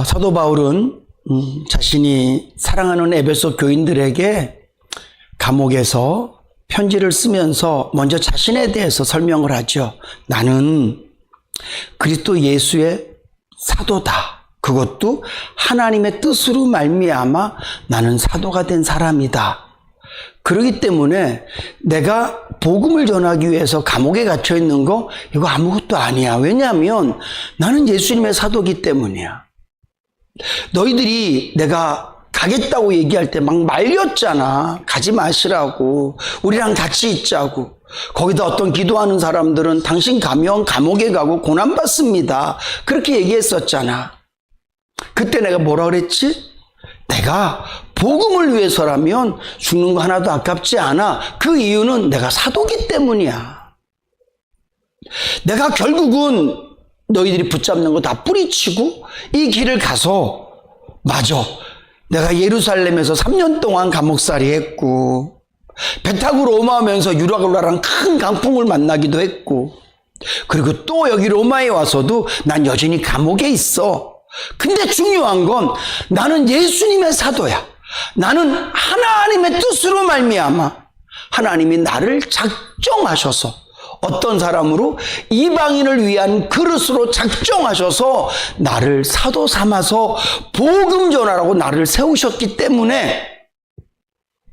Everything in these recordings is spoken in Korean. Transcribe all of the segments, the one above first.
사도 바울은 자신이 사랑하는 에베소 교인들에게 감옥에서 편지를 쓰면서 먼저 자신에 대해서 설명을 하죠. 나는 그리스도 예수의 사도다. 그것도 하나님의 뜻으로 말미암아 나는 사도가 된 사람이다. 그렇기 때문에 내가 복음을 전하기 위해서 감옥에 갇혀 있는 거 이거 아무것도 아니야. 왜냐하면 나는 예수님의 사도기 때문이야. 너희들이 내가 가겠다고 얘기할 때 막 말렸잖아. 가지 마시라고. 우리랑 같이 있자고. 거기다 어떤 기도하는 사람들은 당신 가면 감옥에 가고 고난받습니다. 그렇게 얘기했었잖아. 그때 내가 뭐라 그랬지? 내가 복음을 위해서라면 죽는 거 하나도 아깝지 않아. 그 이유는 내가 사도기 때문이야. 내가 결국은 너희들이 붙잡는 거 다 뿌리치고 이 길을 가서 맞아. 내가 예루살렘에서 3년 동안 감옥살이 했고 배 타고 로마 오면서 유라굴라랑 큰 강풍을 만나기도 했고 그리고 또 여기 로마에 와서도 난 여전히 감옥에 있어. 근데 중요한 건 나는 예수님의 사도야. 나는 하나님의 뜻으로 말미암아 하나님이 나를 작정하셔서 어떤 사람으로 이방인을 위한 그릇으로 작정하셔서 나를 사도 삼아서 복음 전하라고 나를 세우셨기 때문에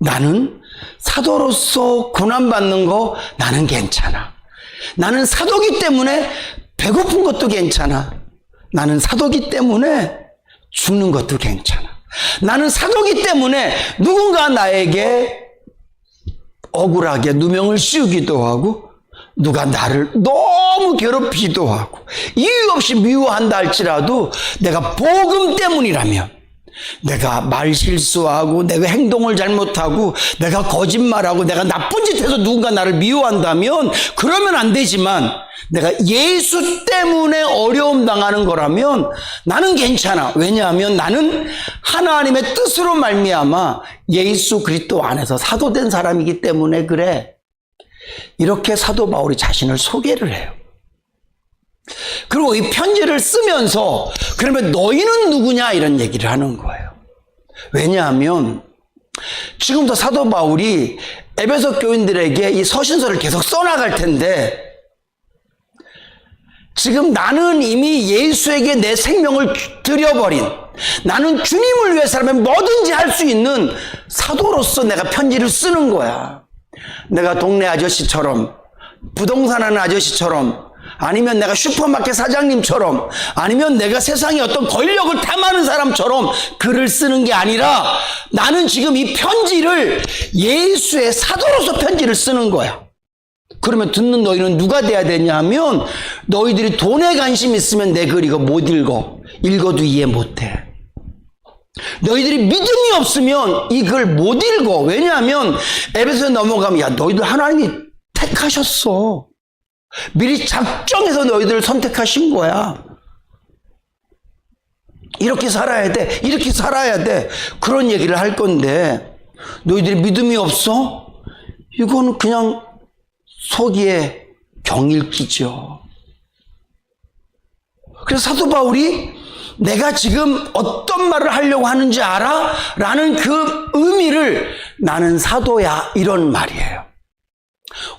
나는 사도로서 고난받는 거 나는 괜찮아. 나는 사도기 때문에 배고픈 것도 괜찮아. 나는 사도기 때문에 죽는 것도 괜찮아. 나는 사도기 때문에 누군가 나에게 억울하게 누명을 씌우기도 하고 누가 나를 너무 괴롭히기도 하고 이유 없이 미워한다 할지라도 내가 복음 때문이라면 내가 말 실수하고 내가 행동을 잘못하고 내가 거짓말하고 내가 나쁜 짓 해서 누군가 나를 미워한다면 그러면 안 되지만 내가 예수 때문에 어려움 당하는 거라면 나는 괜찮아. 왜냐하면 나는 하나님의 뜻으로 말미암아 예수 그리스도 안에서 사도된 사람이기 때문에 그래. 이렇게 사도 바울이 자신을 소개를 해요. 그리고 이 편지를 쓰면서 그러면 너희는 누구냐 이런 얘기를 하는 거예요. 왜냐하면 지금도 사도 바울이 에베소 교인들에게 이 서신서를 계속 써나갈 텐데 지금 나는 이미 예수에게 내 생명을 드려버린 나는 주님을 위해서라면 뭐든지 할 수 있는 사도로서 내가 편지를 쓰는 거야. 내가 동네 아저씨처럼 부동산 하는 아저씨처럼 아니면 내가 슈퍼마켓 사장님처럼 아니면 내가 세상에 어떤 권력을 탐하는 사람처럼 글을 쓰는 게 아니라 나는 지금 이 편지를 예수의 사도로서 편지를 쓰는 거야. 그러면 듣는 너희는 누가 돼야 되냐 하면 너희들이 돈에 관심 있으면 내 글 이거 못 읽어. 읽어도 이해 못해. 너희들이 믿음이 없으면 이 글 못 읽어. 왜냐하면 에베소에 넘어가면 야 너희들 하나님이 택하셨어. 미리 작정해서 너희들을 선택하신 거야. 이렇게 살아야 돼. 이렇게 살아야 돼. 그런 얘기를 할 건데 너희들이 믿음이 없어? 이거는 그냥 속이에 경읽기죠. 그래서 사도 바울이 내가 지금 어떤 말을 하려고 하는지 알아? 라는 그 의미를 나는 사도야 이런 말이에요.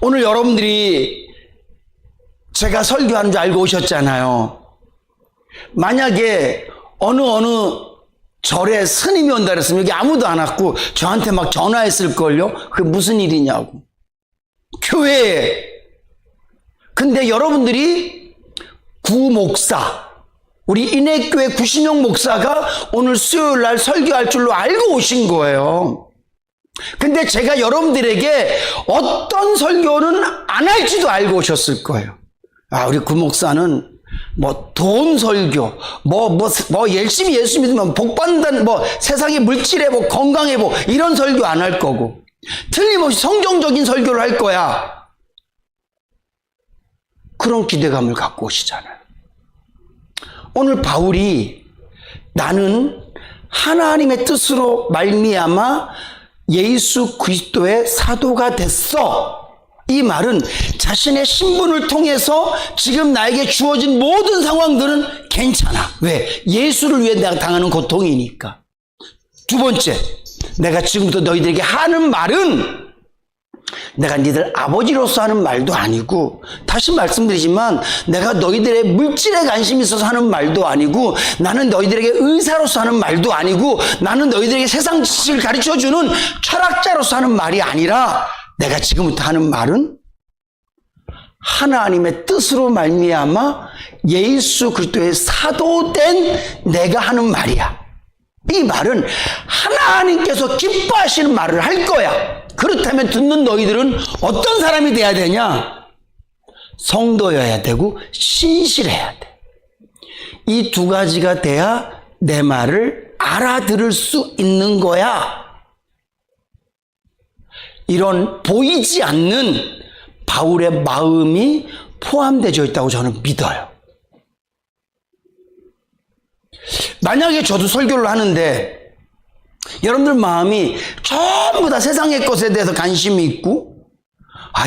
오늘 여러분들이 제가 설교하는 줄 알고 오셨잖아요. 만약에 어느 절에 스님이 온다 그랬으면 여기 아무도 안 왔고 저한테 막 전화했을걸요. 그게 무슨 일이냐고. 교회에. 근데 여러분들이 구목사 우리 인해교회 구신영 목사가 오늘 수요일 날 설교할 줄로 알고 오신 거예요. 근데 제가 여러분들에게 어떤 설교는 안 할지도 알고 오셨을 거예요. 아, 우리 구 목사는 뭐 돈 설교, 뭐 열심히 예수 믿으면 복 받는다는 세상의 물질에 건강에 이런 설교 안 할 거고 틀림없이 성경적인 설교를 할 거야. 그런 기대감을 갖고 오시잖아요. 오늘 바울이 나는 하나님의 뜻으로 말미암아 예수 그리스도의 사도가 됐어. 이 말은 자신의 신분을 통해서 지금 나에게 주어진 모든 상황들은 괜찮아. 왜? 예수를 위해 내가 당하는 고통이니까. 두 번째, 내가 지금부터 너희들에게 하는 말은 내가 니들 아버지로서 하는 말도 아니고, 다시 말씀드리지만 내가 너희들의 물질에 관심이 있어서 하는 말도 아니고, 나는 너희들에게 의사로서 하는 말도 아니고, 나는 너희들에게 세상 지식을 가르쳐주는 철학자로서 하는 말이 아니라, 내가 지금부터 하는 말은 하나님의 뜻으로 말미암아 예수 그리스도의 사도된 내가 하는 말이야. 이 말은 하나님께서 기뻐하시는 말을 할 거야. 그렇다면 듣는 너희들은 어떤 사람이 돼야 되냐? 성도여야 되고 신실해야 돼. 이 두 가지가 돼야 내 말을 알아들을 수 있는 거야. 이런 보이지 않는 바울의 마음이 포함되어 있다고 저는 믿어요. 만약에 저도 설교를 하는데 여러분들 마음이 전부 다 세상의 것에 대해서 관심이 있고,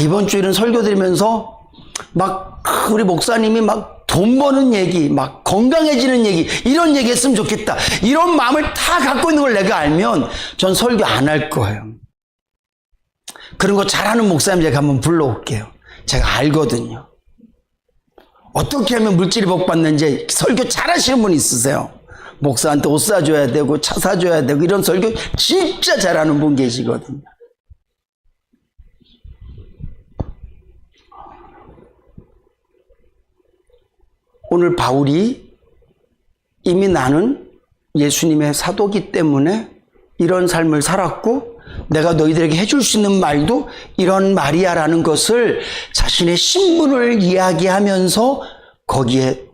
이번 주일은 설교 드리면서 막 우리 목사님이 막 돈 버는 얘기, 막 건강해지는 얘기, 이런 얘기 했으면 좋겠다, 이런 마음을 다 갖고 있는 걸 내가 알면 전 설교 안 할 거예요. 그런 거 잘하는 목사님 제가 한번 불러올게요. 제가 알거든요. 어떻게 하면 물질이 복받는지 설교 잘하시는 분 있으세요? 목사한테 옷 사줘야 되고 차 사줘야 되고 이런 설교 진짜 잘하는 분 계시거든요. 오늘 바울이 이미 나는 예수님의 사도기 때문에 이런 삶을 살았고, 내가 너희들에게 해줄 수 있는 말도 이런 말이야라는 것을 자신의 신분을 이야기하면서 거기에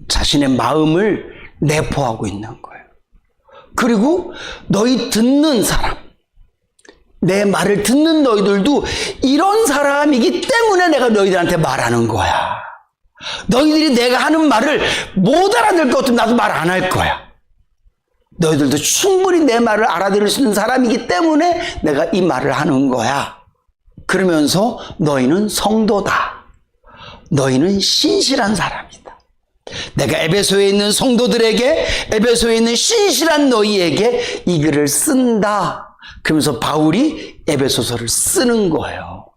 자신의 마음을 내포하고 있는 거예요. 그리고 너희 듣는 사람, 내 말을 듣는 너희들도 이런 사람이기 때문에 내가 너희들한테 말하는 거야. 너희들이 내가 하는 말을 못 알아들 것 같으면 나도 말 안 할 거야. 너희들도 충분히 내 말을 알아들을 수 있는 사람이기 때문에 내가 이 말을 하는 거야. 그러면서 너희는 성도다. 너희는 신실한 사람이다. 내가 에베소에 있는 성도들에게, 에베소에 있는 신실한 너희에게 이 글을 쓴다. 그러면서 바울이 에베소서를 쓰는 거예요.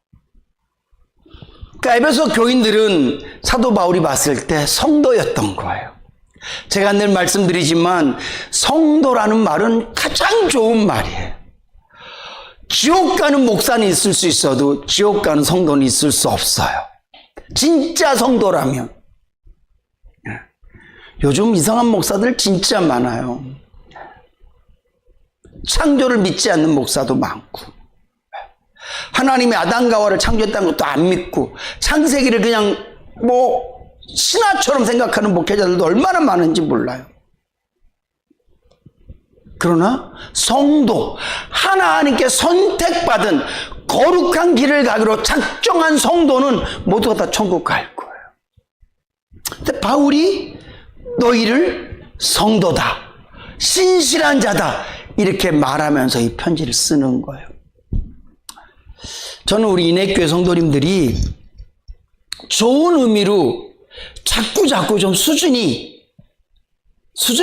그러니까 에베소 교인들은 사도 바울이 봤을 때 성도였던 거예요. 제가 늘 말씀드리지만 성도라는 말은 가장 좋은 말이에요. 지옥 가는 목사는 있을 수 있어도 지옥 가는 성도는 있을 수 없어요. 진짜 성도라면. 요즘 이상한 목사들 진짜 많아요. 창조를 믿지 않는 목사도 많고, 하나님이 아담과 하와를 창조했다는 것도 안 믿고 창세기를 그냥 신화처럼 생각하는 목회자들도 얼마나 많은지 몰라요. 그러나 성도, 하나님께 선택받은 거룩한 길을 가기로 작정한 성도는 모두가 다 천국 갈 거예요. 근데 바울이 너희를 성도다, 신실한 자다, 이렇게 말하면서 이 편지를 쓰는 거예요. 저는 우리 인해교회 성도님들이 좋은 의미로 자꾸 좀 수준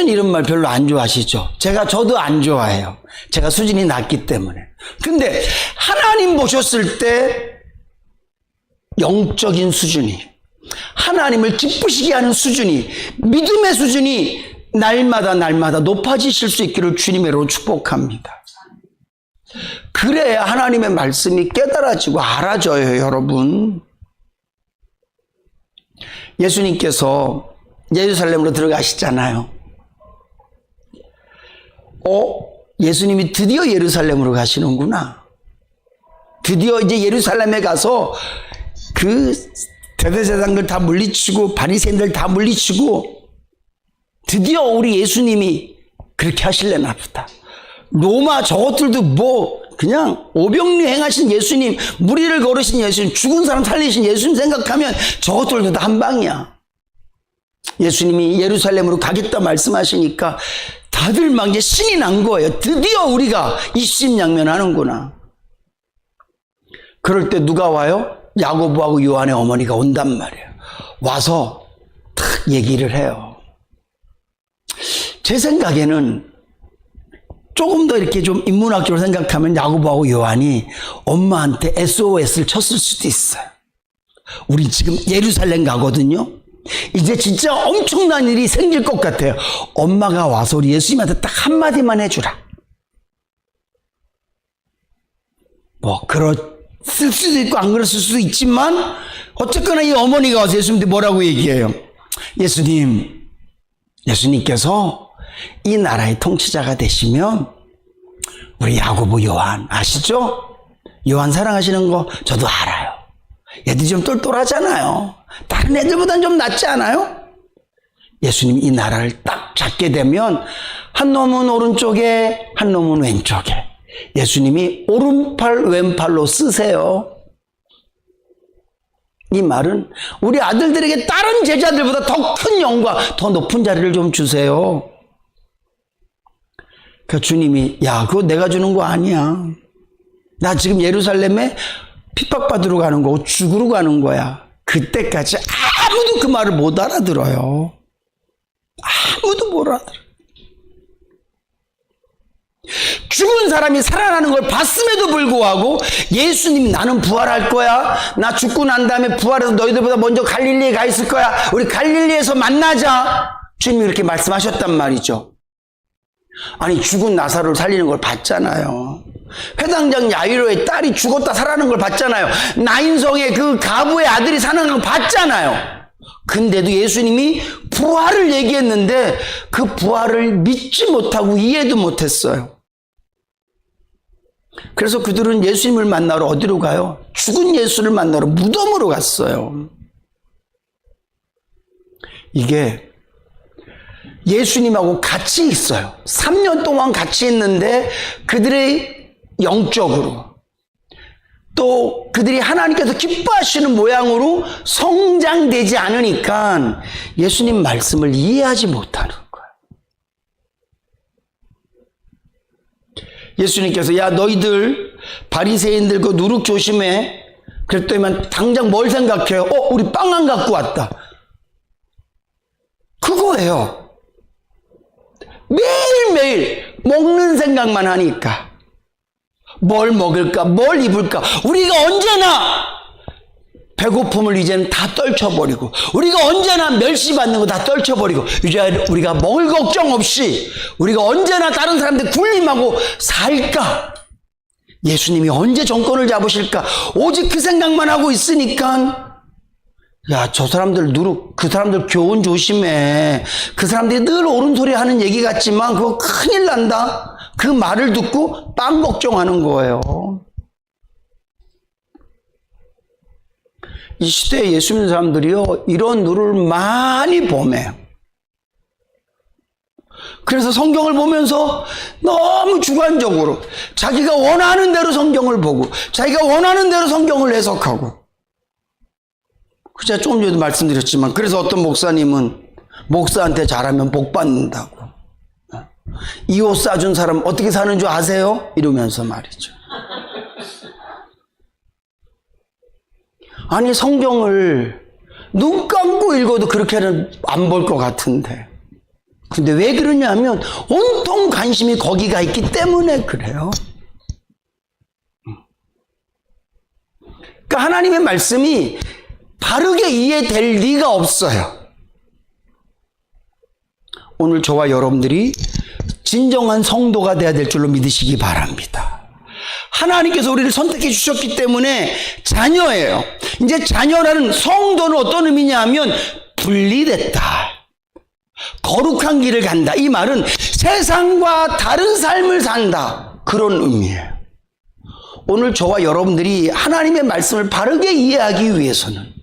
이런 말 별로 안 좋아하시죠? 저도 안 좋아해요. 제가 수준이 낮기 때문에. 근데 하나님 보셨을 때 영적인 수준이, 하나님을 기쁘시게 하는 수준이, 믿음의 수준이 날마다 높아지실 수 있기를 주님으로 축복합니다. 그래야 하나님의 말씀이 깨달아지고 알아져요, 여러분. 예수님께서 예루살렘으로 들어가시잖아요. 예수님이 드디어 예루살렘으로 가시는구나. 드디어 이제 예루살렘에 가서 그 대제사장들 다 물리치고 바리새인들 다 물리치고 드디어 우리 예수님이 그렇게 하실래나 보다. 로마 저것들도 그냥 오병리 행하신 예수님, 무리를 걸으신 예수님, 죽은 사람 살리신 예수님 생각하면 저것들도 다 한 방이야. 예수님이 예루살렘으로 가겠다 말씀하시니까 다들 막 이제 신이 난 거예요. 드디어 우리가 입심양면하는구나. 그럴 때 누가 와요? 야고보하고 요한의 어머니가 온단 말이에요. 와서 탁 얘기를 해요. 제 생각에는 조금 더 이렇게 좀 인문학적으로 생각하면 야고보하고 요한이 엄마한테 SOS를 쳤을 수도 있어요. 우리 지금 예루살렘 가거든요. 이제 진짜 엄청난 일이 생길 것 같아요. 엄마가 와서 우리 예수님한테 딱 한마디만 해주라. 뭐 그랬을 수도 있고 안 그랬을 수도 있지만 어쨌거나 이 어머니가 와서 예수님한테 뭐라고 얘기해요. 예수님께서 이 나라의 통치자가 되시면 우리 야고보 요한 아시죠? 요한 사랑하시는 거 저도 알아요. 얘들이 좀 똘똘하잖아요. 다른 애들보다는 좀 낫지 않아요? 예수님이 이 나라를 딱 잡게 되면 한 놈은 오른쪽에 한 놈은 왼쪽에 예수님이 오른팔 왼팔로 쓰세요. 이 말은 우리 아들들에게 다른 제자들보다 더 큰 영광, 더 높은 자리를 좀 주세요. 그 주님이 야 그거 내가 주는 거 아니야. 나 지금 예루살렘에 핍박받으러 가는 거고 죽으러 가는 거야. 그때까지 아무도 그 말을 못 알아들어요. 아무도 못 알아들어요. 죽은 사람이 살아나는 걸 봤음에도 불구하고 예수님이 나는 부활할 거야. 나 죽고 난 다음에 부활해서 너희들보다 먼저 갈릴리에 가 있을 거야. 우리 갈릴리에서 만나자. 주님이 그렇게 말씀하셨단 말이죠. 아니 죽은 나사로를 살리는 걸 봤잖아요. 회당장 야이로의 딸이 죽었다 살아나는 걸 봤잖아요. 나인성의 그 가부의 아들이 살아나는 걸 봤잖아요. 근데도 예수님이 부활을 얘기했는데 그 부활을 믿지 못하고 이해도 못했어요. 그래서 그들은 예수님을 만나러 어디로 가요? 죽은 예수를 만나러 무덤으로 갔어요. 이게 예수님하고 같이 있어요. 3년 동안 같이 있는데 그들의 영적으로 또 그들이 하나님께서 기뻐하시는 모양으로 성장되지 않으니까 예수님 말씀을 이해하지 못하는 거예요. 예수님께서 야 너희들 바리새인들 그 누룩 조심해. 그랬더니 당장 뭘 생각해요? 우리 빵 안 갖고 왔다. 그거예요. 매일매일 먹는 생각만 하니까 뭘 먹을까 뭘 입을까 우리가 언제나 배고픔을 이제는 다 떨쳐버리고 우리가 언제나 멸시받는 거 다 떨쳐버리고 이제 우리가 먹을 걱정 없이 우리가 언제나 다른 사람들 굴림하고 살까. 예수님이 언제 정권을 잡으실까 오직 그 생각만 하고 있으니까 야, 저 사람들 그 사람들 교훈 조심해. 그 사람들이 늘 옳은 소리 하는 얘기 같지만 그거 큰일 난다. 그 말을 듣고 빵 걱정하는 거예요. 이 시대에 예수 믿는 사람들이요, 이런 누를 많이 범해요. 그래서 성경을 보면서 너무 주관적으로 자기가 원하는 대로 성경을 보고 자기가 원하는 대로 성경을 해석하고 제가 조금 전에도 말씀드렸지만 그래서 어떤 목사님은 목사한테 잘하면 복 받는다고 이 옷 싸준 사람 어떻게 사는 줄 아세요? 이러면서 말이죠. 아니 성경을 눈 감고 읽어도 그렇게는 안 볼 것 같은데 근데 왜 그러냐면 온통 관심이 거기가 있기 때문에 그래요. 그러니까 하나님의 말씀이 바르게 이해될 리가 없어요. 오늘 저와 여러분들이 진정한 성도가 돼야 될 줄로 믿으시기 바랍니다. 하나님께서 우리를 선택해 주셨기 때문에 자녀예요. 이제 자녀라는 성도는 어떤 의미냐 하면 분리됐다. 거룩한 길을 간다. 이 말은 세상과 다른 삶을 산다. 그런 의미예요. 오늘 저와 여러분들이 하나님의 말씀을 바르게 이해하기 위해서는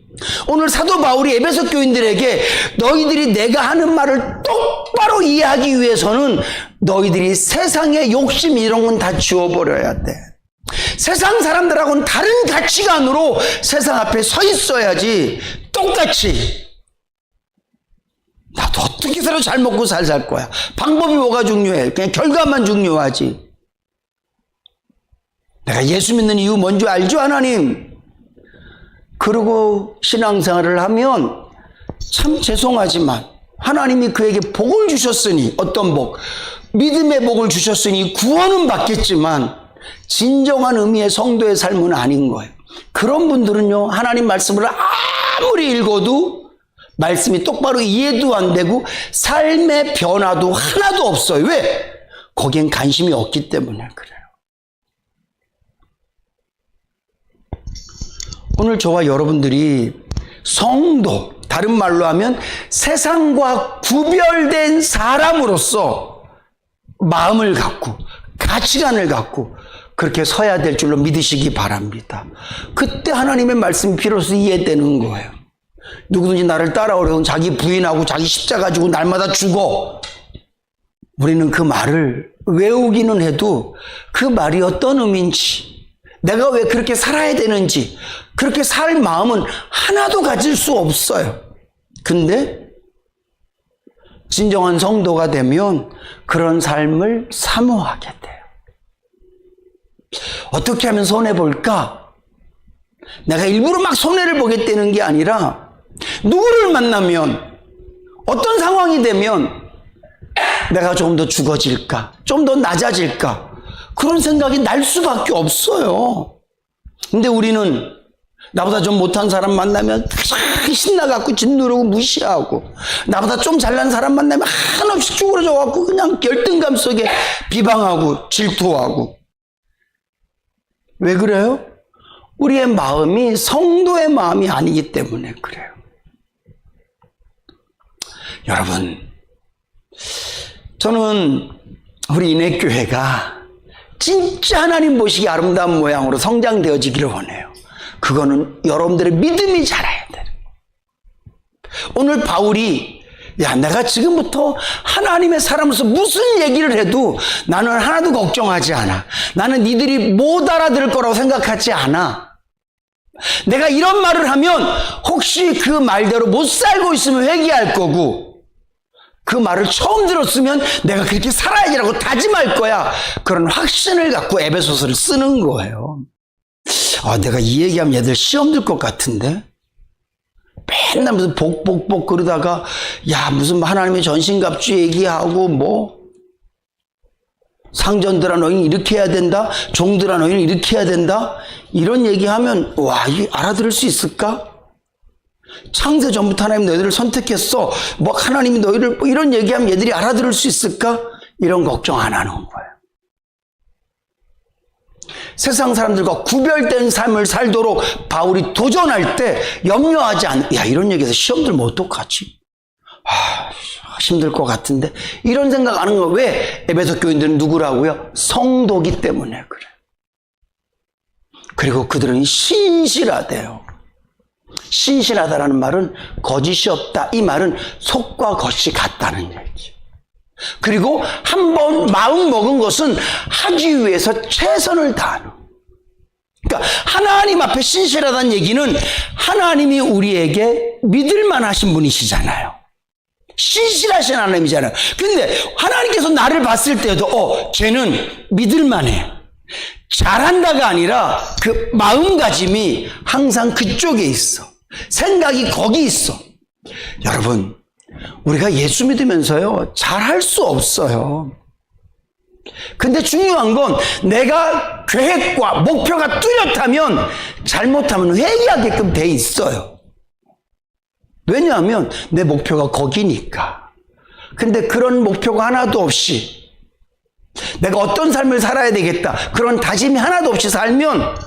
오늘 사도 바울이 에베소 교인들에게 너희들이 내가 하는 말을 똑바로 이해하기 위해서는 너희들이 세상의 욕심 이런 건 다 지워버려야 돼. 세상 사람들하고는 다른 가치관으로 세상 앞에 서 있어야지. 똑같이 나도 어떻게 살아 잘 먹고 살 거야. 방법이 뭐가 중요해? 그냥 결과만 중요하지. 내가 예수 믿는 이유 뭔지 알죠, 하나님? 그러고 신앙생활을 하면 참 죄송하지만 하나님이 그에게 복을 주셨으니, 어떤 복? 믿음의 복을 주셨으니 구원은 받겠지만 진정한 의미의 성도의 삶은 아닌 거예요. 그런 분들은요, 하나님 말씀을 아무리 읽어도 말씀이 똑바로 이해도 안 되고 삶의 변화도 하나도 없어요. 왜? 거기엔 관심이 없기 때문에 그래요. 오늘 저와 여러분들이 성도, 다른 말로 하면 세상과 구별된 사람으로서 마음을 갖고 가치관을 갖고 그렇게 서야 될 줄로 믿으시기 바랍니다. 그때 하나님의 말씀이 비로소 이해되는 거예요. 누구든지 나를 따라오려면 자기 부인하고 자기 십자가 지고 날마다 죽어. 우리는 그 말을 외우기는 해도 그 말이 어떤 의미인지, 내가 왜 그렇게 살아야 되는지, 그렇게 살 마음은 하나도 가질 수 없어요. 근데 진정한 성도가 되면 그런 삶을 사모하게 돼요. 어떻게 하면 손해볼까? 내가 일부러 막 손해를 보겠다는 게 아니라 누구를 만나면, 어떤 상황이 되면 내가 좀 더 죽어질까? 좀 더 낮아질까? 그런 생각이 날 수밖에 없어요. 근데 우리는 나보다 좀 못한 사람 만나면 신나갖고 짓누르고 무시하고, 나보다 좀 잘난 사람 만나면 한없이 쭈그러져갖고 그냥 열등감 속에 비방하고 질투하고. 왜 그래요? 우리의 마음이 성도의 마음이 아니기 때문에 그래요. 여러분, 저는 우리 인해교회가 진짜 하나님 보시기 아름다운 모양으로 성장되어지기를 원해요. 그거는 여러분들의 믿음이 자라야 돼요. 오늘 바울이, 야, 내가 지금부터 하나님의 사람으로서 무슨 얘기를 해도 나는 하나도 걱정하지 않아. 나는 니들이 못 알아들을 거라고 생각하지 않아. 내가 이런 말을 하면 혹시 그 말대로 못 살고 있으면 회개할 거고, 그 말을 처음 들었으면 내가 그렇게 살아야지라고 다짐할 거야. 그런 확신을 갖고 에베소서를 쓰는 거예요. 아, 내가 이 얘기하면 얘들 시험 들 것 같은데? 맨날 무슨 복복복 그러다가, 야, 무슨 하나님의 전신갑주 얘기하고, 뭐, 상전들아 너희는 이렇게 해야 된다, 종들아 너희는 이렇게 해야 된다, 이런 얘기하면, 와, 이게 알아들을 수 있을까? 창세 전부터 하나님 너희들을 선택했어, 뭐 하나님이 너희를, 뭐 이런 얘기하면 얘들이 알아들을 수 있을까? 이런 걱정 안 하는 거예요. 세상 사람들과 구별된 삶을 살도록 바울이 도전할 때 염려하지 않는, 야, 이런 얘기해서 시험 들면 어떡하지? 힘들 것 같은데, 이런 생각 안 하는 거예요. 왜? 에베소 교인들은 누구라고요? 성도기 때문에 그래. 그리고 그들은 신실하대요. 신실하다라는 말은 거짓이 없다, 이 말은 속과 겉이 같다는 얘기죠. 그리고 한번 마음 먹은 것은 하기 위해서 최선을 다하는. 그러니까 하나님 앞에 신실하다는 얘기는 하나님이 우리에게 믿을만 하신 분이시잖아요. 신실하신 하나님이잖아요. 근데 하나님께서 나를 봤을 때도 쟤는 믿을만해, 잘한다가 아니라 그 마음가짐이 항상 그쪽에 있어. 생각이 거기 있어. 여러분, 우리가 예수 믿으면서요, 잘할 수 없어요. 근데 중요한 건 내가 계획과 목표가 뚜렷하면 잘못하면 회개하게끔 돼 있어요. 왜냐하면 내 목표가 거기니까. 근데 그런 목표가 하나도 없이 내가 어떤 삶을 살아야 되겠다, 그런 다짐이 하나도 없이 살면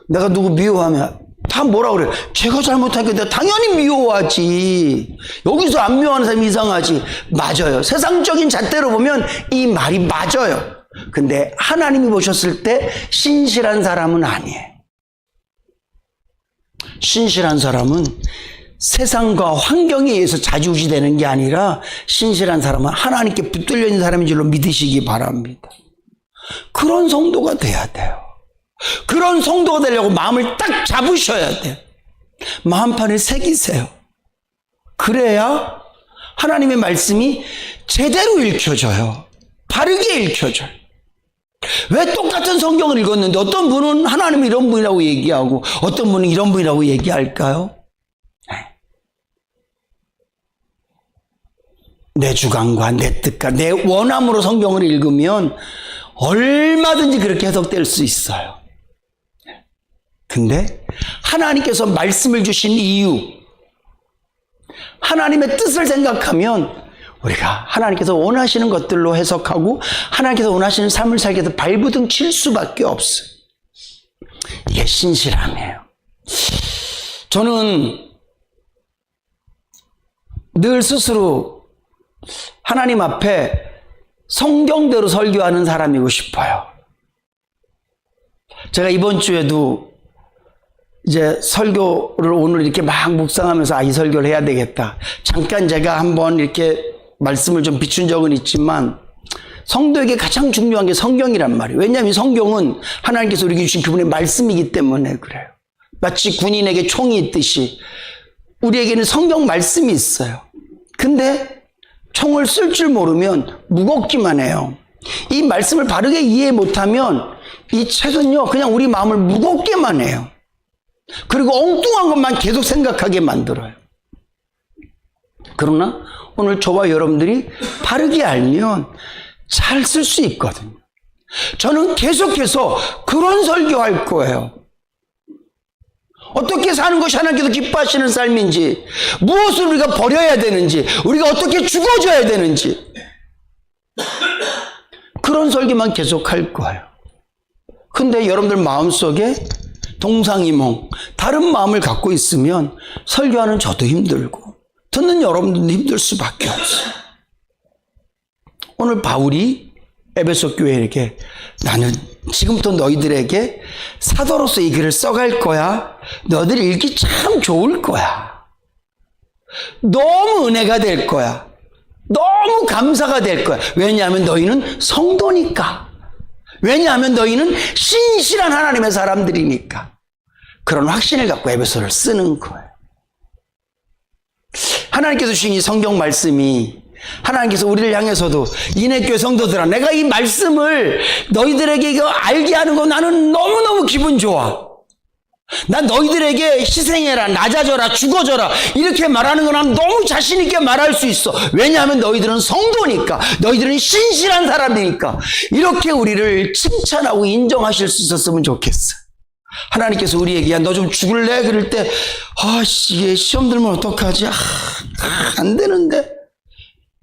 내가 누구 미워하면 다 뭐라 그래? 제가 잘못하니까 내가 당연히 미워하지. 여기서 안 미워하는 사람이 이상하지. 맞아요. 세상적인 잣대로 보면 이 말이 맞아요. 근데 하나님이 보셨을 때 신실한 사람은 아니에요. 신실한 사람은 세상과 환경에 의해서 좌지우지되는 게 아니라, 신실한 사람은 하나님께 붙들려 있는 사람인 줄로 믿으시기 바랍니다. 그런 성도가 돼야 돼요. 그런 성도가 되려고 마음을 딱 잡으셔야 돼요. 마음판을 새기세요. 그래야 하나님의 말씀이 제대로 읽혀져요. 바르게 읽혀져요. 왜 똑같은 성경을 읽었는데 어떤 분은 하나님이 이런 분이라고 얘기하고 어떤 분은 이런 분이라고 얘기할까요? 내 주관과 내 뜻과 내 원함으로 성경을 읽으면 얼마든지 그렇게 해석될 수 있어요. 근데 하나님께서 말씀을 주신 이유, 하나님의 뜻을 생각하면 우리가 하나님께서 원하시는 것들로 해석하고 하나님께서 원하시는 삶을 살게 해서 발부둥 칠 수밖에 없어요. 이게 신실함이에요. 저는 늘 스스로 하나님 앞에 성경대로 설교하는 사람이고 싶어요. 제가 이번 주에도 이제 설교를 오늘 이렇게 막 묵상하면서 이 설교를 해야 되겠다. 잠깐 제가 한번 이렇게 말씀을 좀 비춘 적은 있지만 성도에게 가장 중요한 게 성경이란 말이에요. 왜냐하면 성경은 하나님께서 우리에게 주신 그분의 말씀이기 때문에 그래요. 마치 군인에게 총이 있듯이 우리에게는 성경 말씀이 있어요. 근데 총을 쓸 줄 모르면 무겁기만 해요. 이 말씀을 바르게 이해 못하면 이 책은요 그냥 우리 마음을 무겁게만 해요. 그리고 엉뚱한 것만 계속 생각하게 만들어요. 그러나 오늘 저와 여러분들이 바르게 알면 잘 쓸 수 있거든요. 저는 계속해서 그런 설교할 거예요. 어떻게 사는 것이 하나님께서 기뻐하시는 삶인지, 무엇을 우리가 버려야 되는지, 우리가 어떻게 죽어져야 되는지, 그런 설교만 계속 할 거예요. 근데 여러분들 마음속에 동상이몽, 다른 마음을 갖고 있으면 설교하는 저도 힘들고 듣는 여러분들도 힘들 수밖에 없어요. 오늘 바울이 에베소 교회에게 나는 지금부터 너희들에게 사도로서 이 글을 써갈 거야. 너희들이 읽기 참 좋을 거야. 너무 은혜가 될 거야. 너무 감사가 될 거야. 왜냐하면 너희는 성도니까. 왜냐하면 너희는 신실한 하나님의 사람들이니까. 그런 확신을 갖고 에베소를 쓰는 거예요. 하나님께서 주신 이 성경 말씀이 하나님께서 우리를 향해서도 이내교회 성도들아 내가 이 말씀을 너희들에게 이거 알게 하는 거 나는 너무너무 기분 좋아. 난 너희들에게 희생해라, 낮아져라, 죽어져라 이렇게 말하는 건 난 너무 자신 있게 말할 수 있어. 왜냐하면 너희들은 성도니까, 너희들은 신실한 사람이니까. 이렇게 우리를 칭찬하고 인정하실 수 있었으면 좋겠어. 하나님께서 우리에게 야 너 좀 죽을래? 그럴 때 얘 시험 들면 어떡하지? 안 되는데.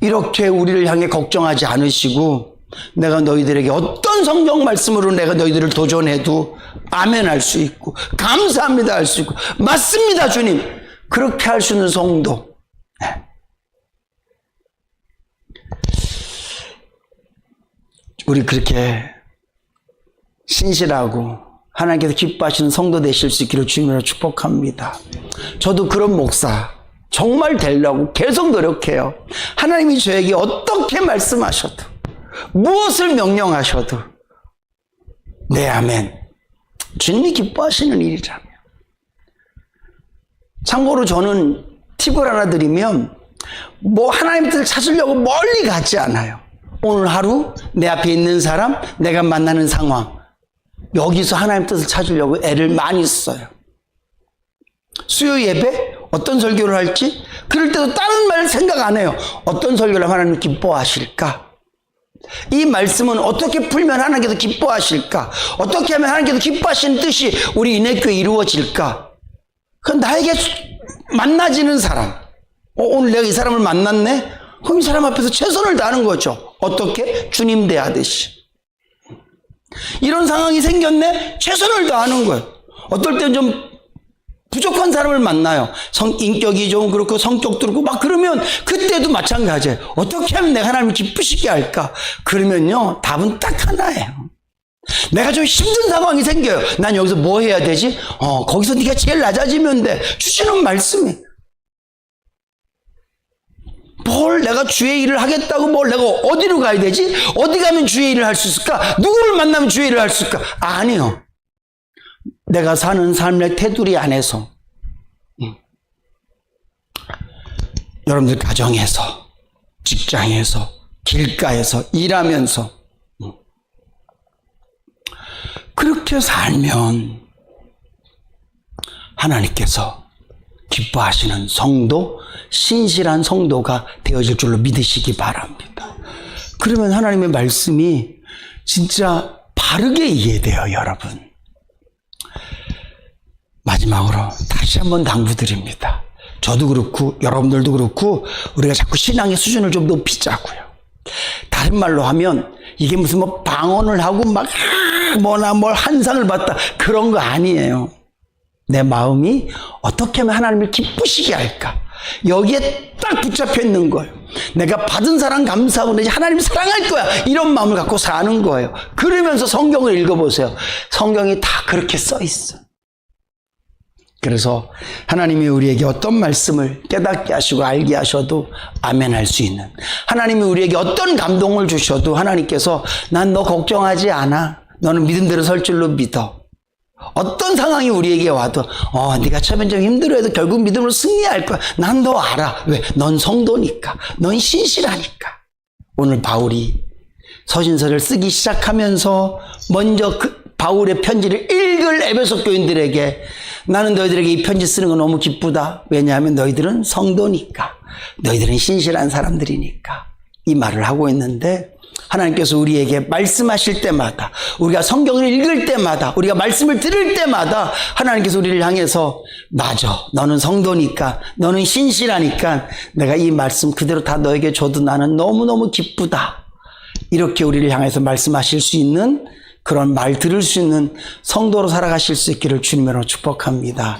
이렇게 우리를 향해 걱정하지 않으시고 내가 너희들에게 어떤 성경 말씀으로 내가 너희들을 도전해도 아멘 할 수 있고 감사합니다 할 수 있고 맞습니다 주님 그렇게 할 수 있는 성도. 우리 그렇게 신실하고 하나님께서 기뻐하시는 성도 되실 수 있기를 주님으로 축복합니다. 저도 그런 목사 정말 되려고 계속 노력해요. 하나님이 저에게 어떻게 말씀하셔도 무엇을 명령하셔도 네 아멘 주님이 기뻐하시는 일이라면. 참고로 저는 팁을 하나 드리면 하나님 뜻을 찾으려고 멀리 가지 않아요. 오늘 하루 내 앞에 있는 사람, 내가 만나는 상황 여기서 하나님 뜻을 찾으려고 애를 많이 써요. 수요 예배 어떤 설교를 할지 그럴 때도 다른 말 생각 안 해요. 어떤 설교를 하나님 기뻐하실까? 이 말씀은 어떻게 풀면 하나님께서 기뻐하실까? 어떻게 하면 하나님께서 기뻐하시는 뜻이 우리 이내교회에 이루어질까? 그건 나에게 만나지는 사람. 오늘 내가 이 사람을 만났네? 그럼 이 사람 앞에서 최선을 다하는 거죠. 어떻게? 주님 대하듯이. 이런 상황이 생겼네? 최선을 다하는 거예요. 어떨 때는 좀 부족한 사람을 만나요. 인격이 좀 그렇고 성격도 그렇고 막 그러면 그때도 마찬가지예요. 어떻게 하면 내가 하나님을 기쁘시게 할까? 그러면요 답은 딱 하나예요. 내가 좀 힘든 상황이 생겨요. 난 여기서 뭐 해야 되지? 거기서 네가 제일 낮아지면 돼. 주시는 말씀이. 뭘 내가 주의 일을 하겠다고 내가 어디로 가야 되지? 어디 가면 주의 일을 할 수 있을까? 누구를 만나면 주의 일을 할 수 있을까? 아니요. 내가 사는 삶의 테두리 안에서 여러분들 가정에서 직장에서 길가에서 일하면서 그렇게 살면 하나님께서 기뻐하시는 성도, 신실한 성도가 되어질 줄로 믿으시기 바랍니다. 그러면 하나님의 말씀이 진짜 바르게 이해돼요, 여러분. 마지막으로 다시 한번 당부드립니다. 저도 그렇고 여러분들도 그렇고 우리가 자꾸 신앙의 수준을 좀 높이자고요. 다른 말로 하면 이게 무슨 뭐 방언을 하고 막 뭐나 뭘 한상을 받다 그런 거 아니에요. 내 마음이 어떻게 하면 하나님을 기쁘시게 할까? 여기에 딱 붙잡혀 있는 거예요. 내가 받은 사랑 감사하고 이제 하나님 사랑할 거야. 이런 마음을 갖고 사는 거예요. 그러면서 성경을 읽어보세요. 성경이 다 그렇게 써 있어. 그래서 하나님이 우리에게 어떤 말씀을 깨닫게 하시고 알게 하셔도 아멘 할 수 있는, 하나님이 우리에게 어떤 감동을 주셔도 하나님께서 난 너 걱정하지 않아. 너는 믿음대로 설 줄로 믿어. 어떤 상황이 우리에게 와도 네가 처음엔 좀 힘들어해도 결국 믿음으로 승리할 거야. 난 너 알아. 왜? 넌 성도니까. 넌 신실하니까. 오늘 바울이 서신서를 쓰기 시작하면서 먼저 바울의 편지를 읽을 에베소 교인들에게 나는 너희들에게 이 편지 쓰는 거 너무 기쁘다. 왜냐하면 너희들은 성도니까. 너희들은 신실한 사람들이니까. 이 말을 하고 있는데 하나님께서 우리에게 말씀하실 때마다, 우리가 성경을 읽을 때마다, 우리가 말씀을 들을 때마다 하나님께서 우리를 향해서 맞아, 너는 성도니까, 너는 신실하니까 내가 이 말씀 그대로 다 너에게 줘도 나는 너무너무 기쁘다. 이렇게 우리를 향해서 말씀하실 수 있는, 그런 말 들을 수 있는 성도로 살아가실 수 있기를 주님으로 축복합니다.